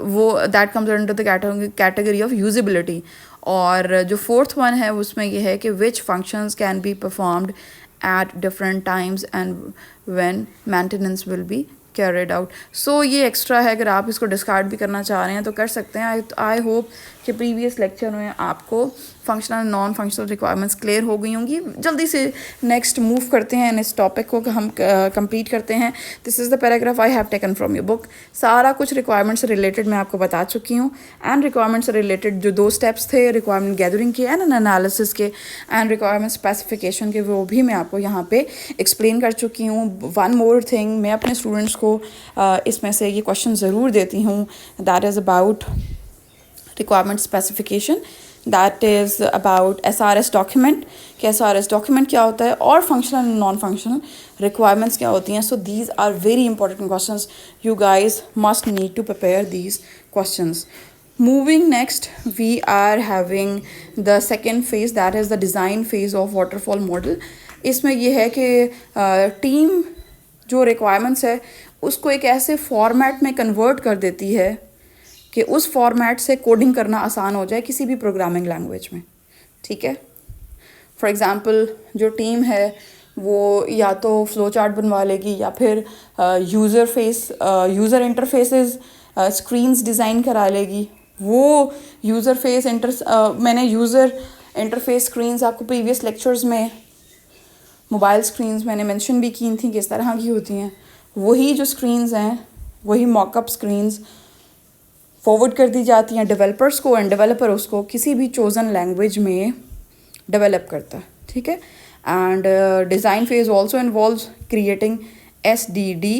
वो that comes under the category of usability. और जो फोर्थ वन है उसमें ये है कि which functions can be performed at different times and when maintenance will be carried out. So ये एक्स्ट्रा है, अगर आप इसको डिस्कार्ड भी करना चाह रहे हैं तो कर सकते हैं। आई होप कि प्रीवियस लेक्चर में आपको functional non functional requirements clear हो गई होंगी। जल्दी से नेक्स्ट मूव करते हैं, इस टॉपिक को हम कंप्लीट करते हैं। This is the paragraph I have taken from your book. सारा कुछ रिक्वायरमेंट से रिलेटेड मैं आपको बता चुकी हूँ, एंड रिक्वायरमेंट से रिलेटेड जो 2 स्टेप्स थे, रिक्वायरमेंट गैदरिंग के एंड एनालिसिस के एंड रिक्वायरमेंट स्पेसिफिकेशन के, वो भी मैं आपको यहाँ पे एक्सप्लेन कर चुकी हूँ। वन मोर थिंग, मैं अपने स्टूडेंट्स को इसमें से ये क्वेश्चन ज़रूर देती हूँ, that is about requirement specification, that is about SRS document, कि SRS डॉक्यूमेंट क्या होता है और functional and non functional requirements क्या होती हैं। So these are very important questions, you guys must need to prepare these questions. Moving next, we are having the second phase, that is the design phase of waterfall model. इसमें ये है कि टीम जो रिक्वायरमेंट्स है उसको एक ऐसे फॉर्मेट में कन्वर्ट कर देती है कि उस फॉर्मेट से कोडिंग करना आसान हो जाए किसी भी प्रोग्रामिंग लैंग्वेज में, ठीक है। फॉर एग्ज़ाम्पल जो टीम है वो या तो फ्लो चार्ट बनवा लेगी या फिर यूज़र इंटरफेसेस स्क्रीन्स डिज़ाइन करा लेगी। वो मैंने यूज़र इंटरफेस स्क्रीन्स आपको प्रीवियस लेक्चर्स में मोबाइल स्क्रीन्स मैंने मेंशन भी की थी किस तरह की होती हैं। वही जो स्क्रीन्स हैं, वही मॉकअप स्क्रीन्स फॉरवर्ड कर दी जाती हैं डेवलपर्स को, एंड डेवलपर उसको किसी भी चोज़न लैंग्वेज में डेवलप करता है, ठीक है। And design phase also involves creating SDD।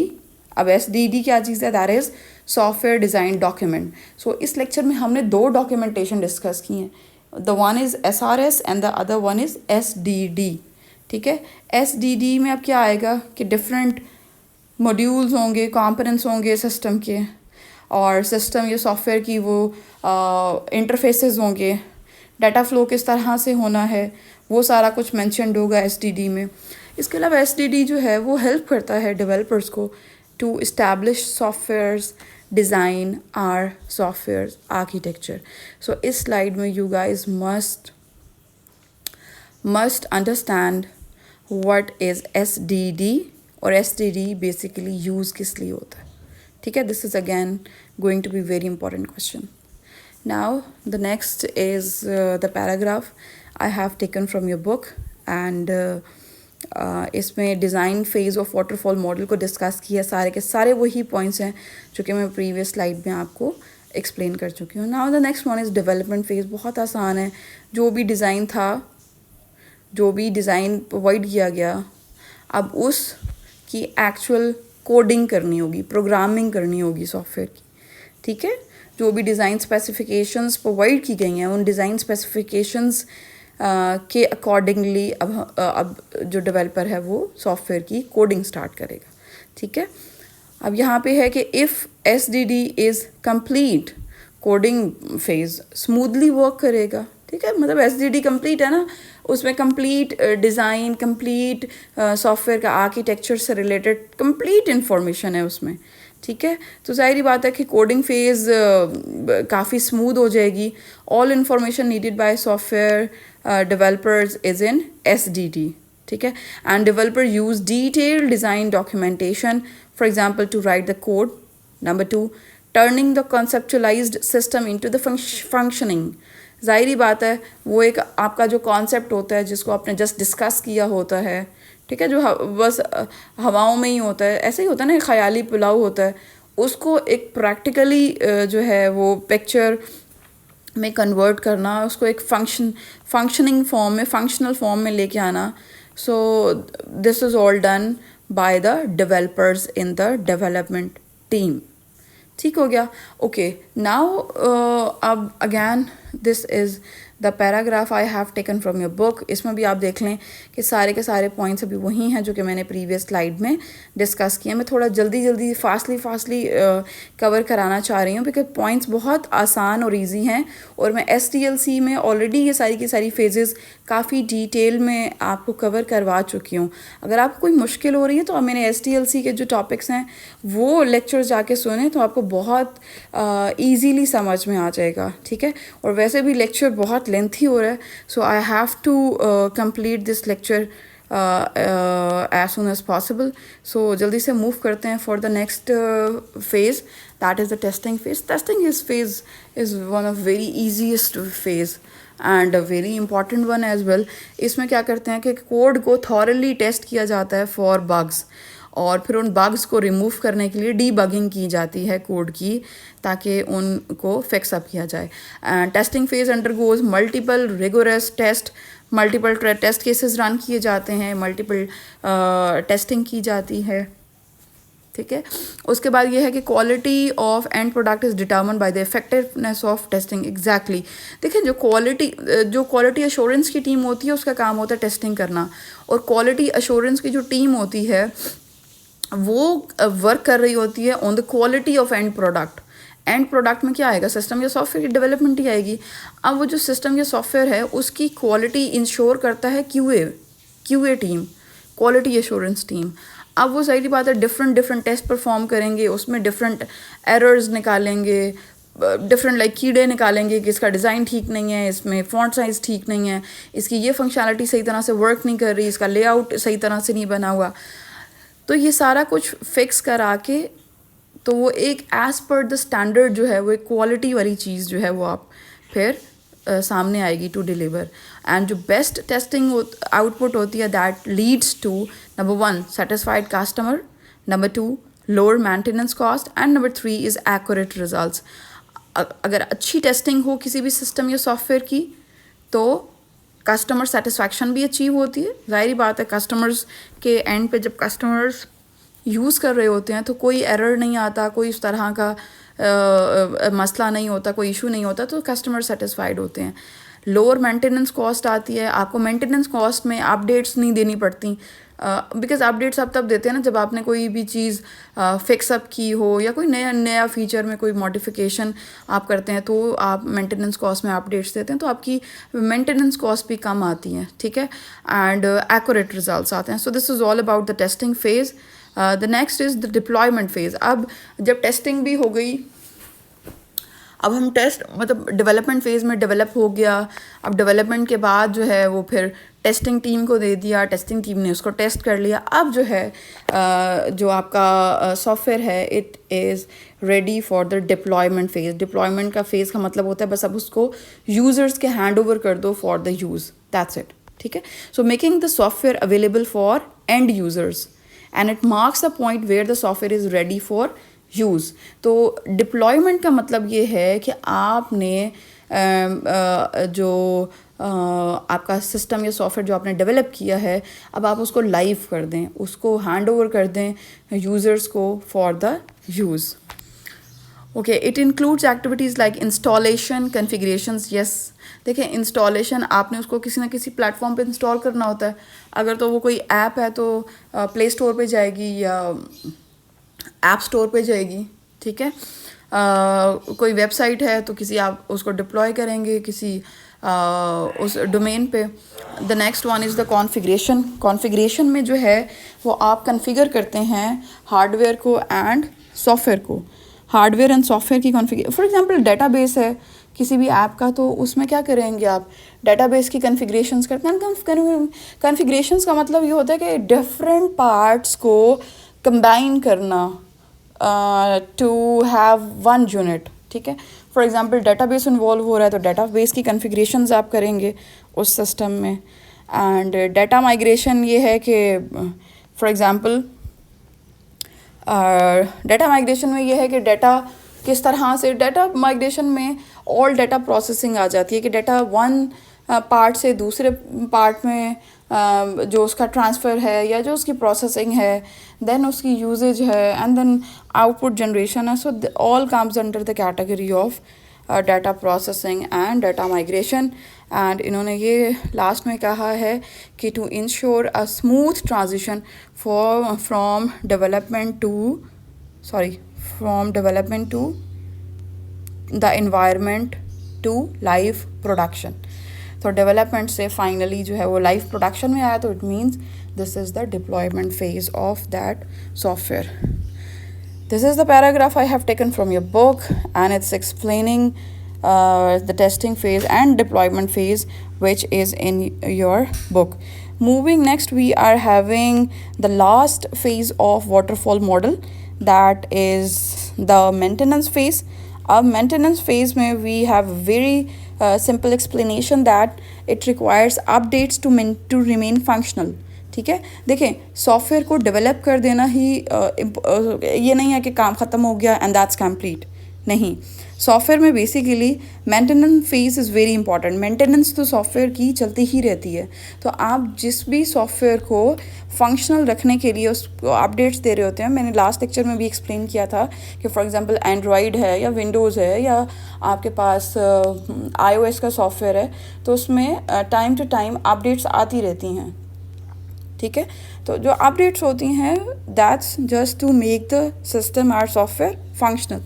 अब SDD क्या चीज़ है? That is software design document. So इस लेक्चर में हमने 2 डॉक्यूमेंटेशन डिस्कस की हैं, the one is SRS and the other one is SDD, ठीक है। SDD में अब क्या आएगा कि डिफरेंट मॉड्यूल्स होंगे, कंपोनेंट्स होंगे सिस्टम के, और सिस्टम या सॉफ्टवेयर की वो इंटरफेसेस होंगे, डाटा फ्लो किस तरह से होना है, वो सारा कुछ मेंशन्ड होगा SDD में। इसके अलावा SDD जो है वो हेल्प करता है डेवलपर्स को to establish softwares design or software architecture. So इस स्लाइड में you guys must understand what is SDD, और SDD बेसिकली यूज़ किस लिए होता है, ठीक है। This is again going to be very important question. Now the next is the paragraph I have taken from your book, and इसमें design phase of waterfall model को डिस्कस किया। सारे के सारे वही पॉइंट्स हैं जो कि मैं प्रीवियस स्लाइड में आपको एक्सप्लेन कर चुकी हूँ। Now the next one is development phase. बहुत आसान है, जो भी डिज़ाइन था, जो भी डिज़ाइन प्रोवाइड किया गया, अब उसकी एक्चुअल कोडिंग करनी होगी, प्रोग्रामिंग करनी होगी सॉफ्टवेयर की, ठीक है। जो भी डिज़ाइन स्पेसिफिकेशंस प्रोवाइड की गई हैं, उन डिज़ाइन स्पेसिफिकेशंस के अकॉर्डिंगली अब जो डेवलपर है वो सॉफ्टवेयर की कोडिंग स्टार्ट करेगा, ठीक है। अब यहाँ पे है कि if SDD is complete, coding phase smoothly work करेगा, ठीक है। मतलब SDD कंप्लीट है ना, उसमें कंप्लीट डिज़ाइन, कंप्लीट सॉफ्टवेयर का आर्किटेक्चर से रिलेटेड कंप्लीट इन्फॉर्मेशन है उसमें, ठीक है। तो ज़ाहिर बात है कि कोडिंग फेज़ काफ़ी स्मूथ हो जाएगी। All information needed bye software developers is in SDD, ठीक है। and developer use detailed design documentation, for example to write the code. Number 2, turning the conceptualized system into the functioning. ज़ाहिरी बात है वो एक आपका जो कॉन्सेप्ट होता है जिसको आपने जस्ट डिस्कस किया होता है, ठीक है, जो बस हवाओं में ही होता है, ऐसे ही होता है ना, ख्याली पुलाव होता है, उसको एक प्रैक्टिकली जो है वो पिक्चर में कन्वर्ट करना, उसको एक फंक्शनल फॉर्म में लेके आना। So this is all done by the developers in the development team, ठीक हो गया। ओके, नाउ अब again this is the paragraph I have taken from your book. इसमें भी आप देख लें कि सारे के सारे पॉइंट्स अभी वही हैं जो कि मैंने प्रीवियस स्लाइड में डिस्कस किए। मैं थोड़ा जल्दी फास्टली कवर कराना चाह रही हूँ बिकॉज पॉइंट्स बहुत आसान और इजी हैं, और मैं SDLC में ऑलरेडी ये सारी की सारी फेजेस काफ़ी डिटेल में आपको कवर करवा चुकी हूँ। अगर आपको कोई मुश्किल हो रही है तो अब मैंने SDLC के जो टॉपिक्स हैं वो लेक्चर जाके सुने तो आपको बहुत ईजीली समझ में आ जाएगा, ठीक है। और वैसे भी लेक्चर बहुत लेंथी हो रहा है, so I have to complete this lecture as soon as possible. So जल्दी से मूव करते हैं for the next phase, that is the testing phase. Testing is phase is one of very easiest phase and a very important one as well. इसमें क्या करते हैं कि कोड को थॉरली टेस्ट किया जाता है फॉर बग्स, और फिर उन बग्स को रिमूव करने के लिए डीबगिंग की जाती है कोड की, ताकि उनको फिक्स अप किया जाए. And testing phase undergoes multiple rigorous test, multiple test cases run किए जाते हैं, मल्टीपल टेस्टिंग की जाती है. ठीक है. उसके बाद ये है कि quality of and product is determine by the effectiveness of testing. Exactly. देखिए, जो क्वालिटी अश्योरेंस की टीम होती है उसका काम होता है टेस्टिंग करना, और क्वालिटी अश्योरेंस की जो टीम होती है वो वर्क कर रही होती है on the quality of and product. And product में क्या आएगा? सिस्टम या सॉफ्टवेयर की डेवलपमेंट ही आएगी. अब वो जो सिस्टम या सॉफ्टवेयर है उसकी क्वालिटी इंश्योर करता है QA team, quality assurance team. अब वो सही बात है, डिफरेंट टेस्ट परफॉर्म करेंगे, उसमें डिफरेंट एरर्स निकालेंगे, डिफरेंट कीड़े निकालेंगे कि इसका डिज़ाइन ठीक नहीं है, इसमें फॉन्ट साइज़ ठीक नहीं है, इसकी ये फंक्शनैलिटी सही तरह से वर्क नहीं कर रही, इसका लेआउट सही तरह से नहीं बना हुआ. तो ये सारा कुछ फिक्स करा के, तो वो एक एज़ पर द स्टैंडर्ड जो है वो एक क्वालिटी वाली चीज़ जो है वो आप फिर सामने आएगी टू डिलीवर. एंड जो बेस्ट टेस्टिंग आउटपुट होती है that leads to number 1 satisfied customer, number 2 lower maintenance cost, and number 3 is accurate results. अगर अच्छी टेस्टिंग हो किसी भी सिस्टम या सॉफ्टवेयर की तो कस्टमर सेटिस्फैक्शन भी अचीव होती है. जाहिर बात है, कस्टमर्स के एंड पे जब कस्टमर्स यूज़ कर रहे होते हैं तो कोई एरर नहीं आता, कोई इस तरह का मसला नहीं होता, कोई इशू नहीं होता, तो कस्टमर सेटिस्फाइड होते हैं. लोअर मेंटेनेंस कॉस्ट आती है, आपको मेंटेनेंस कॉस्ट में अपडेट्स नहीं देनी पड़ती, बिकॉज अपडेट्स आप तब देते हैं ना जब आपने कोई भी चीज़ फिक्सअप की हो या कोई नया फीचर में कोई मॉडिफिकेशन आप करते हैं, तो आप मेंटेनेंस कॉस्ट में अपडेट्स देते हैं, तो आपकी मेंटेनेंस कॉस्ट भी कम आती हैं. ठीक है. एंड एक्यूरेट रिजल्ट्स आते हैं. So this is all about the testing phase. The next is the deployment phase. अब जब टेस्टिंग भी हो गई, अब हम डेवलपमेंट फेज़ में डेवलप हो गया. अब डेवलपमेंट के बाद जो है वो फिर टेस्टिंग टीम को दे दिया, टेस्टिंग टीम ने उसको टेस्ट कर लिया. अब जो है जो आपका सॉफ्टवेयर है it is ready for the deployment phase. Deployment का फेज़ का मतलब होता है बस अब उसको यूज़र्स के हैंड ओवर कर दो for the use, that's it. ठीक है. So making the software available for end users, and it marks the point where the software is ready for use. तो डिप्लॉयमेंट का मतलब ये है कि आपने जो आपका सिस्टम या सॉफ्टवेयर जो आपने डेवलप किया है, अब आप उसको लाइव कर दें, उसको हैंड ओवर कर दें यूज़र्स को for the use. Okay. It includes activities like installation, configurations. Yes, देखिए, इंस्टॉलेशन आपने उसको किसी ना किसी प्लेटफॉर्म पे इंस्टॉल करना होता है. अगर तो वो कोई ऐप है तो प्ले स्टोर पे जाएगी या ऐप स्टोर पे जाएगी. ठीक है. कोई वेबसाइट है तो किसी आप उसको डिप्लॉय करेंगे किसी उस डोमेन पे. The next one is the configuration. Configuration में जो है वो आप कॉन्फ़िगर करते हैं हार्डवेयर को एंड सॉफ्टवेयर को. हार्डवेयर एंड सॉफ्टवेयर की कॉन्फ़िगर, फॉर एग्जांपल डेटाबेस है किसी भी ऐप का, तो उसमें क्या करेंगे आप? डेटाबेस की कॉन्फ़िगरेशंस करते हैं. कॉन्फ़िगरेशंस का मतलब ये होता है कि डिफरेंट पार्ट्स को कंबाइन करना टू हैव वन यूनिट. ठीक है. फॉर एग्जांपल डेटाबेस इन्वॉल्व हो रहा है तो डेटाबेस की कॉन्फ़िगरेशंस आप करेंगे उस सिस्टम में. एंड डेटा माइग्रेशन ये है कि फॉर एग्जांपल डेटा माइग्रेशन में ये है कि डेटा किस तरह से, डेटा माइग्रेशन में ऑल डेटा प्रोसेसिंग आ जाती है कि डेटा वन पार्ट से दूसरे पार्ट में जो उसका ट्रांसफ़र है या जो उसकी प्रोसेसिंग है, देन उसकी यूजेज है, एंड देन आउटपुट जनरेशन है. So all comes under the category of data processing and data migration. And इन्होंने ये लास्ट में कहा है कि to ensure a smooth transition from development to the environment to live production. तो डेवलपमेंट से फाइनली जो है वो लाइव प्रोडक्शन में आया, तो it means this is the deployment phase of that software. This is the paragraph I have taken from your book, and it's explaining the testing phase and deployment phase which is in your book. Moving next, we are having the last phase of waterfall model, that is the maintenance phase. अब maintenance phase में we have very simple explanation that it requires updates to remain functional. ठीक है, देखें सॉफ्टवेयर को डेवलप कर देना ही ये नहीं है कि काम ख़त्म हो गया एंड दैट्स कंप्लीट, नहीं. सॉफ्टवेयर में basically maintenance phase is very important. Maintenance तो सॉफ्टवेयर की चलती ही रहती है. तो आप जिस भी सॉफ्टवेयर को फंक्शनल रखने के लिए उसको अपडेट्स दे रहे होते हैं, मैंने लास्ट लेक्चर में भी एक्सप्लेन किया था कि फॉर एग्जांपल एंड्रॉयड है या विंडोज़ है या आपके पास iOS का सॉफ्टवेयर है, तो उसमें टाइम टू टाइम अपडेट्स आती रहती हैं. ठीक है, तो जो अपडेट्स होती हैं that's just to make the system or software functional.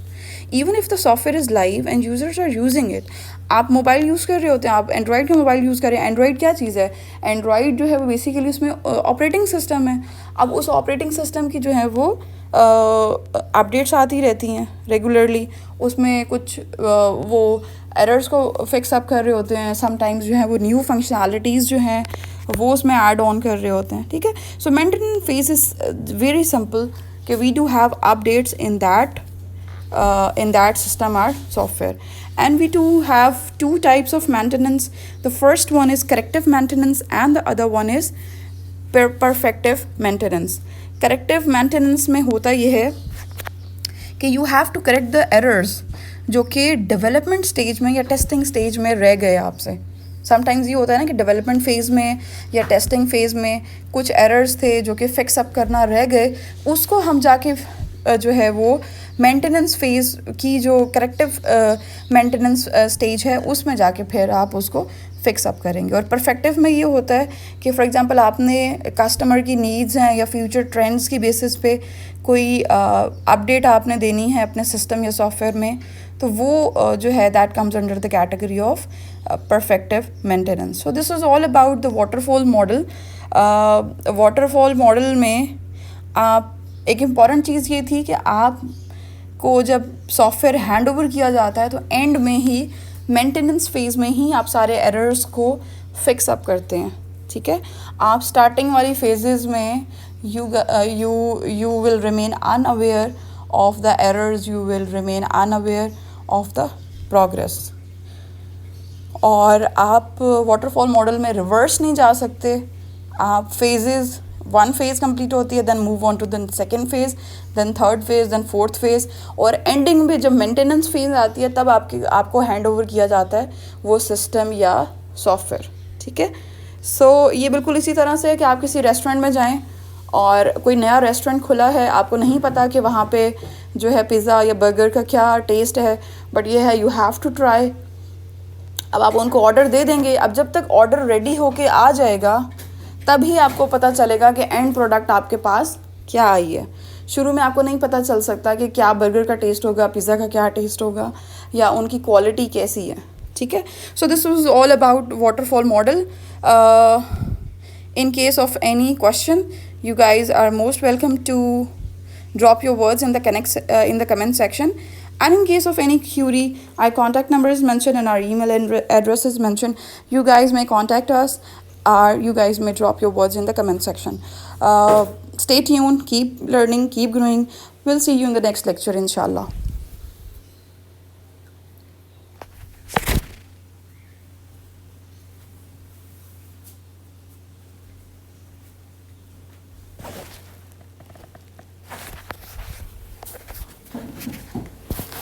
Even if the software is live and users are using it. आप मोबाइल यूज़ कर रहे होते हैं, आप एंड्रॉयड का मोबाइल यूज़ कर रहे हैं. एंड्रॉयड क्या चीज़ है? एंड्रॉयड जो है वो बेसिकली उसमें ऑपरेटिंग सिस्टम है. अब उस ऑपरेटिंग सिस्टम की जो है वो अपडेट्स आती रहती हैं रेगुलरली. उसमें कुछ वो एरर्स को फिक्स अप कर रहे होते हैं. समटाइम्स जो है वो न्यू फंक्शनैलिटीज़ जो हैं वो उसमें ऐड ऑन कर रहे होते हैं. ठीक है, so maintenance phase is very simple कि we do have updates in that system or software. And we do have two types of maintenance. The first one is corrective maintenance and the other one is perfective maintenance. Corrective maintenance में होता ये है कि you have to correct the errors जो कि डेवलपमेंट स्टेज में या टेस्टिंग स्टेज में रह गए आपसे. समटाइम्स ये होता है ना कि डेवलपमेंट फेज़ में या टेस्टिंग फेज़ में कुछ एरर्स थे जो कि फिक्स अप करना रह गए, उसको हम जाके जो है वो मेंटेनेंस फेज़ की जो करेक्टिव मेंटेनेंस स्टेज है उसमें जाके फिर आप उसको फिक्स अप करेंगे. और परफेक्टिव में ये होता है कि फॉर एग्जांपल आपने कस्टमर की नीड्स हैं या फ्यूचर ट्रेंड्स की बेसिस पे कोई अपडेट आपने देनी है अपने सिस्टम या सॉफ्टवेयर में, तो वो जो है that comes under the category of perfective maintenance. So this is all about the waterfall model. waterfall model में आप एक इम्पॉर्टेंट चीज़ ये थी कि आप को जब सॉफ्टवेयर हैंड ओवर किया जाता है तो एंड में ही मेंटेनेंस फेज़ में ही आप सारे एरर्स को फिक्स अप करते हैं. ठीक है, आप स्टार्टिंग वाली फेजेस में you will remain unaware of the errors, you will remain unaware of the progress. और आप वाटरफॉल मॉडल में रिवर्स नहीं जा सकते. आप फेजेस वन फेज़ कंप्लीट होती है, then move on to the second phase, then third phase, then fourth phase, और एंडिंग में जब मेंटेनेंस फेज़ आती है तब आपको हैंड ओवर किया जाता है वो सिस्टम या सॉफ्टवेयर. ठीक है, सो ये बिल्कुल इसी तरह से है कि आप किसी रेस्टोरेंट में जाएं और कोई नया रेस्टोरेंट खुला है, आपको नहीं पता कि वहाँ पे जो है पिज़्ज़ा या बर्गर का क्या टेस्ट है, बट ये है यू हैव टू ट्राई. अब आप उनको ऑर्डर दे देंगे. अब जब तक ऑर्डर रेडी होके आ जाएगा तभी आपको पता चलेगा कि एंड प्रोडक्ट आपके पास क्या आई है. शुरू में आपको नहीं पता चल सकता कि क्या बर्गर का टेस्ट होगा, पिज़्ज़ा का क्या टेस्ट होगा या उनकी क्वालिटी कैसी है. ठीक है, so this was all about waterfall model. In case of any question you guys are most welcome to drop your words in the comment section. And in case of any query, our contact number is mentioned and our email address is mentioned. You guys may contact us or you guys may drop your words in the comment section. Stay tuned, keep learning, keep growing. We'll see you in the next lecture, inshallah.